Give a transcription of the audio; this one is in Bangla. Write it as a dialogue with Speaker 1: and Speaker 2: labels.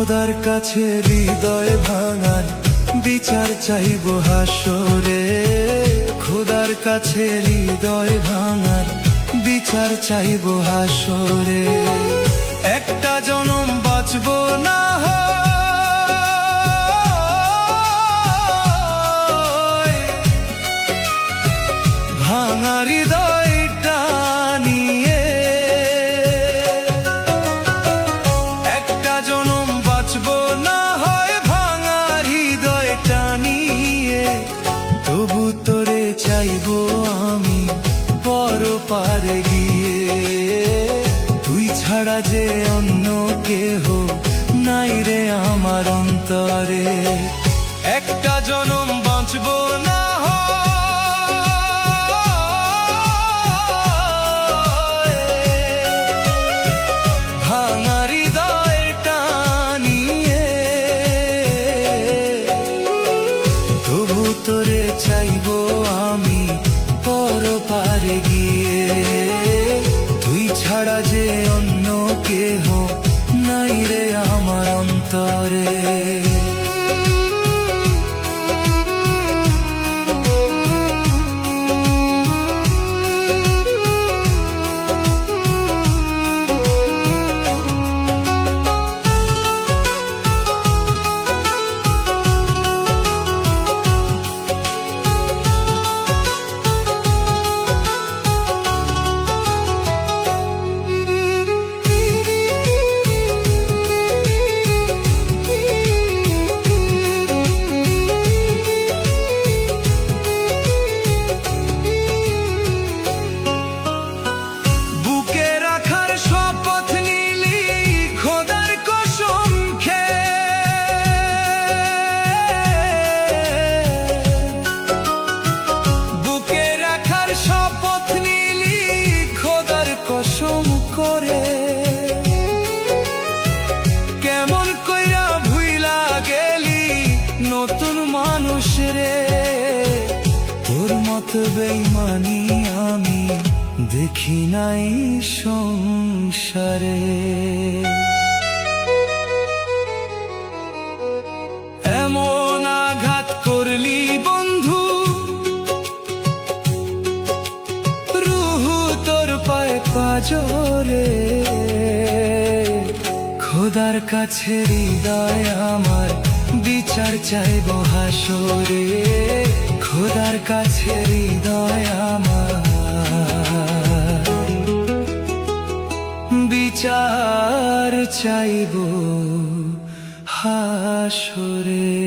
Speaker 1: খোদার কাছে হৃদয় ভাঙার বিচার চাইব হাসরে। খোদার কাছে হৃদয় ভাঙার বিচার চাইব হাসরে। একটা জনম বাঁচব না ভাঙা হৃদয়টা নিয়ে। একটা জনম বাঁচব না হয় ভাঙা হৃদয়টা নিয়ে। তবু তোরে চাইব আমি পরপারে গিয়ে। তুই ছাড়া যে অন্য কেহ নাই রে আমার অন্তরে। একটা জনম বাঁচব না ভাঙা হৃদয়টা নিয়ে। তবু তোরে চাইব আমি পরপারে গিয়ে। তুই ছাড়া যে অন্য কেহ নাই রে আমার অন্তরে। কেমন কইরা ভুইলা গেলি নতুন মানুষ রে। তোর মতো বেইমানি আমি দেখি নাই সংসারে। এমন আঘাত করলি বন্ধু রুহু তোর পায়ে পাজরে। খোদার কাছে হৃদয় আমার বিচার চাইব হাসরে। খোদার কাছে হৃদয় আমার বিচার চাইব হাসরে।